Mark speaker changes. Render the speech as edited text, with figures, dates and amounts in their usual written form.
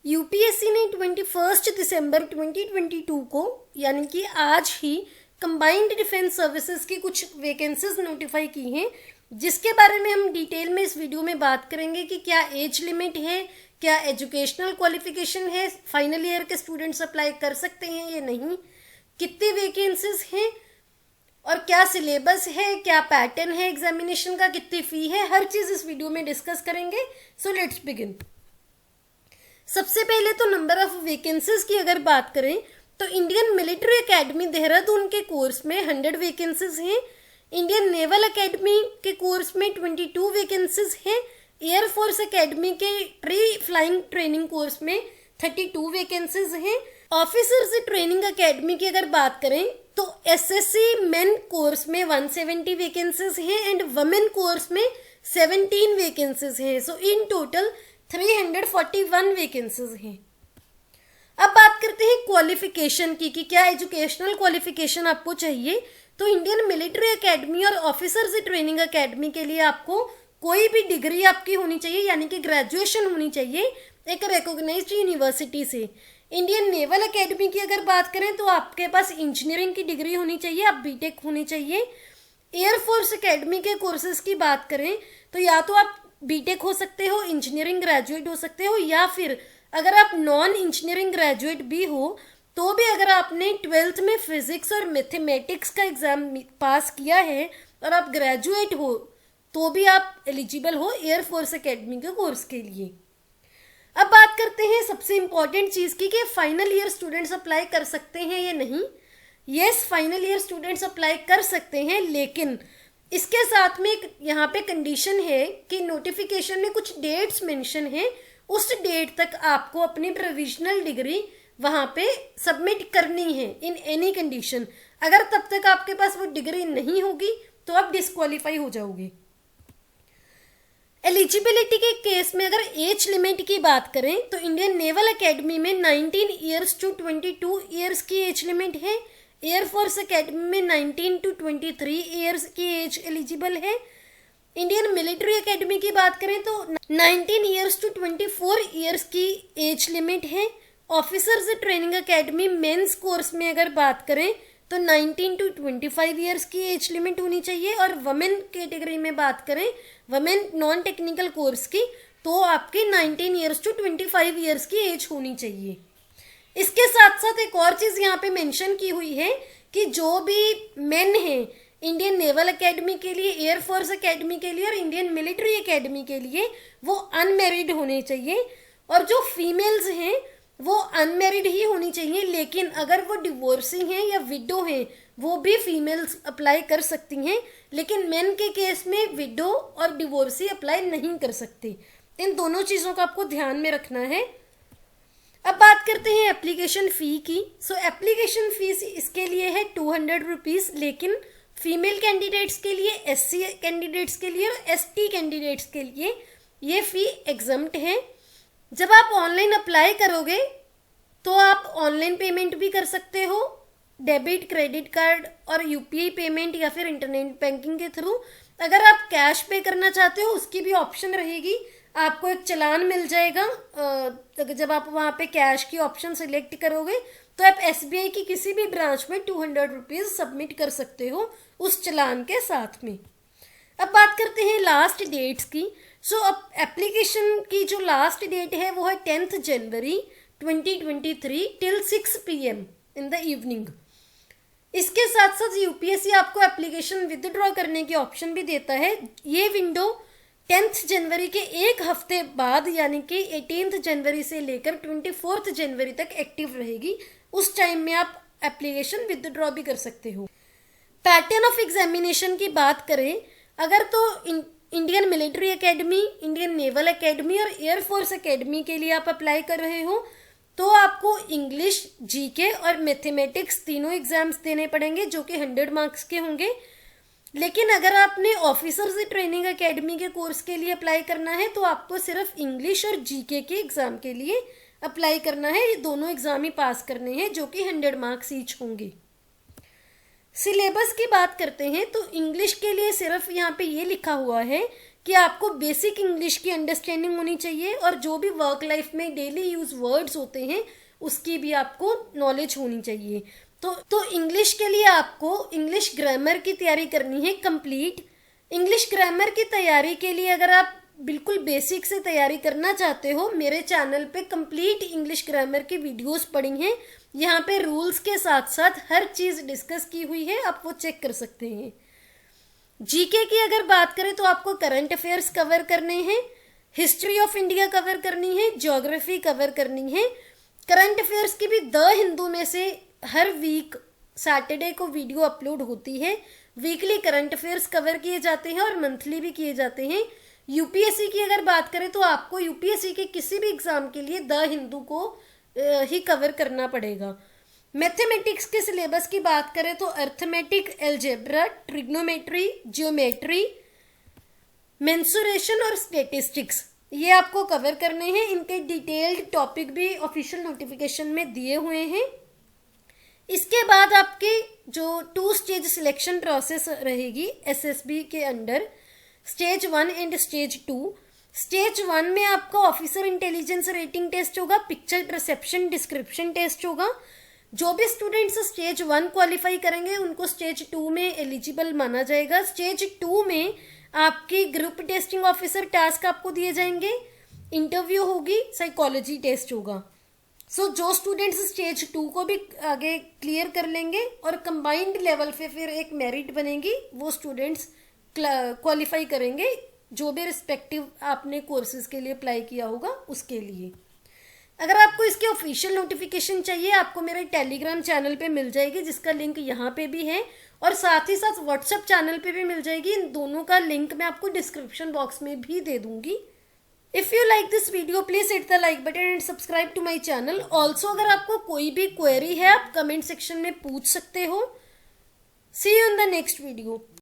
Speaker 1: UPSC ने 21 दिसंबर 2022 को यानी कि आज ही कंबाइंड डिफेंस सर्विसेज की कुछ वैकेंसीज नोटिफाई की हैं, जिसके बारे में हम डिटेल में इस वीडियो में बात करेंगे कि क्या एज लिमिट है, क्या एजुकेशनल क्वालिफिकेशन है, फाइनल ईयर के स्टूडेंट्स अप्लाई कर सकते हैं या नहीं, कितनी वैकेंसीज हैं और क्या सिलेबस है, क्या पैटर्न है एग्जामिनेशन का, कितनी फी है, हर चीज इस वीडियो में डिस्कस करेंगे। So let's begin. सबसे पहले तो नंबर ऑफ वैकेंसीज की अगर बात करें तो इंडियन मिलिट्री एकेडमी देहरादून के कोर्स में 100 वैकेंसीज हैं, इंडियन नेवल एकेडमी के कोर्स में 22 वैकेंसीज हैं, एयरफोर्स एकेडमी के ट्री फ्लाइंग ट्रेनिंग कोर्स में 32 वैकेंसीज हैं। ऑफिसर्स ट्रेनिंग एकेडमी की अगर बात करें तो एसएससी मेन कोर्स में 170 वैकेंसीज हैं एंड वुमेन कोर्स में 17 वैकेंसीज हैं। सो इन टोटल 341 वैकेंसीज हैं। अब बात करते हैं क्वालिफिकेशन की कि क्या एजुकेशनल क्वालिफिकेशन आपको चाहिए। तो इंडियन मिलिट्री एकेडमी और ऑफिसर्स ट्रेनिंग एकेडमी के लिए आपको कोई भी डिग्री आपकी होनी चाहिए, यानी कि ग्रेजुएशन होनी चाहिए एक रिकॉग्नाइज्ड यूनिवर्सिटी से। इंडियन नेवल एकेडमी की अगर बात करें तो आपके पास इंजीनियरिंग की डिग्री होनी चाहिए, आप बीटेक होनी चाहिए। एयरफोर्स एकेडमी के कोर्सेज की बात करें तो या तो आप बीटेक हो सकते हो, इंजीनियरिंग ग्रेजुएट हो सकते हो, या फिर अगर आप नॉन इंजीनियरिंग ग्रेजुएट भी हो तो भी अगर आपने 12th में फिजिक्स और मैथमेटिक्स का एग्जाम पास किया है और आप ग्रेजुएट हो तो भी आप एलिजिबल हो एयरफोर्स एकेडमी के कोर्स के लिए। अब बात करते हैं सबसे इंपॉर्टेंट चीज की कि फाइनल ईयर स्टूडेंट्स अप्लाई कर सकते हैं या नहीं। Yes, final year students apply कर सकते हैं, लेकिन इसके साथ में एक यहाँ पे कंडीशन है कि नोटिफिकेशन में कुछ डेट्स मेंशन है, उस डेट तक आपको अपनी प्रोविजनल डिग्री वहां पे सबमिट करनी है इन एनी कंडीशन। अगर तब तक आपके पास वो डिग्री नहीं होगी तो आप डिस्क्वालीफाई हो जाओगे। एलिजिबिलिटी के केस में अगर एज लिमिट की बात करें तो इंडियन नेवल एकेडमी में 19 ईयर्स टू 22 ईयर्स की एज लिमिट है, एयरफोर्स एकेडमी में 19 टू 23 ईयर्स की एज एलिजिबल है। इंडियन मिलिट्री एकेडमी की बात करें तो 19 ईयर्स टू 24 ईयर्स की एज लिमिट है। Officers training academy men's course में अगर बात करें तो 19 टू 25 ईयर्स की एज लिमिट होनी चाहिए, और वुमेन कैटेगरी में बात करें वुमेन नॉन टेक्निकल कोर्स की तो आपकी 19 ईयर्स टू 25 ईयर्स की एज होनी चाहिए। इसके साथ साथ एक और चीज यहाँ पे मेंशन की हुई है कि जो भी मेन है इंडियन नेवल एकेडमी के लिए, एयरफोर्स एकेडमी के लिए और इंडियन मिलिट्री एकेडमी के लिए वो अनमेरिड होने चाहिए, और जो फीमेल्स हैं वो अनमेरिड ही होनी चाहिए। लेकिन अगर वो डिवोर्सी हैं या विडो हैं वो भी फीमेल्स अप्लाई कर सकती हैं, लेकिन मेन के केस में विडो और डिवोर्सी अप्लाई नहीं कर सकते। इन दोनों चीज़ों का आपको ध्यान में रखना है। अब बात करते हैं एप्लीकेशन फ़ी की। सो एप्लीकेशन फीस इसके लिए है 200 रुपीज़, लेकिन फीमेल कैंडिडेट्स के लिए, एससी कैंडिडेट्स के लिए और एसटी कैंडिडेट्स के लिए ये फ़ी एग्जम्प्ट है। जब आप ऑनलाइन अप्लाई करोगे तो आप ऑनलाइन पेमेंट भी कर सकते हो, डेबिट, क्रेडिट कार्ड और यूपीआई पेमेंट या फिर इंटरनेट बैंकिंग के थ्रू। अगर आप कैश पे करना चाहते हो उसकी भी ऑप्शन रहेगी, आपको एक चालान मिल जाएगा। जब आप वहाँ पे कैश की ऑप्शन सेलेक्ट करोगे तो आप एसबीआई की किसी भी ब्रांच में 200 रुपीज़ सबमिट कर सकते हो उस चालान के साथ में। अब बात करते हैं लास्ट डेट्स की। सो अब एप्लीकेशन की जो लास्ट डेट है वो है 10 जनवरी 2023 till 6 PM in the evening. इसके साथ साथ यूपीएससी आपको एप्लीकेशन विदड्रॉ करने की ऑप्शन भी देता है। ये विंडो 10 जनवरी के एक हफ्ते बाद यानी कि 18 जनवरी से लेकर 24 जनवरी तक एक्टिव रहेगी। उस टाइम में आप एप्लीकेशन विदड्रॉ भी कर सकते हो। पैटर्न ऑफ एग्जामिनेशन की बात करें अगर तो Indian military academy, Indian naval academy और एयरफोर्स एकेडमी के लिए आप अप्लाई कर रहे हो तो आपको इंग्लिश, जीके और मैथमेटिक्स तीनों एग्जाम्स देने पड़ेंगे जो कि 100 मार्क्स के होंगे। लेकिन अगर आपने ऑफिसर्स ट्रेनिंग एकेडमी के कोर्स के लिए अप्लाई करना है तो आपको सिर्फ इंग्लिश और जीके के एग्जाम के लिए अप्लाई करना है। ये दोनों एग्जाम ही पास करने हैं जो कि 100 मार्क्स ईच होंगे। सिलेबस की बात करते हैं तो इंग्लिश के लिए सिर्फ यहाँ पे ये लिखा हुआ है कि आपको बेसिक इंग्लिश की अंडरस्टैंडिंग होनी चाहिए और जो भी वर्क लाइफ में डेली यूज वर्ड्स होते हैं उसकी भी आपको नॉलेज होनी चाहिए। तो इंग्लिश के लिए आपको इंग्लिश ग्रामर की तैयारी करनी है कंप्लीट। इंग्लिश ग्रामर की तैयारी के लिए अगर आप बिल्कुल बेसिक से तैयारी करना चाहते हो, मेरे चैनल पे कंप्लीट इंग्लिश ग्रामर की वीडियोस पड़ी हैं। यहाँ पे रूल्स के साथ साथ हर चीज डिस्कस की हुई है, आप वो चेक कर सकते हैं। जीके की अगर बात करें तो आपको करंट अफेयर्स कवर करने हैं, हिस्ट्री ऑफ इंडिया कवर करनी है, ज्योग्राफी कवर करनी है। करंट अफेयर्स की भी द हिंदू में से हर वीक सैटरडे को वीडियो अपलोड होती है। वीकली करंट अफेयर्स कवर किए जाते हैं और मंथली भी किए जाते हैं। यूपीएससी की अगर बात करें तो आपको यूपीएससी के किसी भी एग्जाम के लिए द हिंदू को ही कवर करना पड़ेगा। मैथमेटिक्स के सिलेबस की बात करें तो arithmetic, algebra, trigonometry, geometry, mensuration और स्टैटिस्टिक्स ये आपको कवर करने हैं। इनके डिटेल्ड टॉपिक भी ऑफिशियल नोटिफिकेशन में दिए हुए हैं। इसके बाद आपके जो 2 स्टेज सिलेक्शन प्रोसेस रहेगी एसएसबी के under, stage 1 and stage 2। Stage 1 में आपका ऑफिसर इंटेलिजेंस रेटिंग टेस्ट होगा, पिक्चर परसेप्शन डिस्क्रिप्शन टेस्ट होगा। जो भी स्टूडेंट्स स्टेज 1 क्वालिफाई करेंगे उनको स्टेज 2 में एलिजिबल माना जाएगा। स्टेज 2 में आपकी ग्रुप टेस्टिंग ऑफिसर टास्क आपको दिए जाएंगे, इंटरव्यू होगी, साइकोलॉजी टेस्ट होगा। जो स्टूडेंट्स स्टेज 2 को भी आगे क्लियर कर लेंगे और कंबाइंड लेवल पे फिर एक मेरिट बनेगी, वो स्टूडेंट्स क्वालिफाई करेंगे जो भी रिस्पेक्टिव आपने कोर्सेज के लिए अप्लाई किया होगा उसके लिए। अगर आपको इसके ऑफिशियल नोटिफिकेशन चाहिए आपको मेरे टेलीग्राम चैनल पे मिल जाएगी, जिसका लिंक यहाँ पे भी है, और साथ ही साथ व्हाट्सएप चैनल पे भी मिल जाएगी। इन दोनों का लिंक मैं आपको डिस्क्रिप्शन बॉक्स में भी दे दूंगी। If you like this video please hit the like button and subscribe to my channel. Also अगर आपको कोई भी क्वेरी है आप कमेंट सेक्शन में पूछ सकते हो। See you in the next video.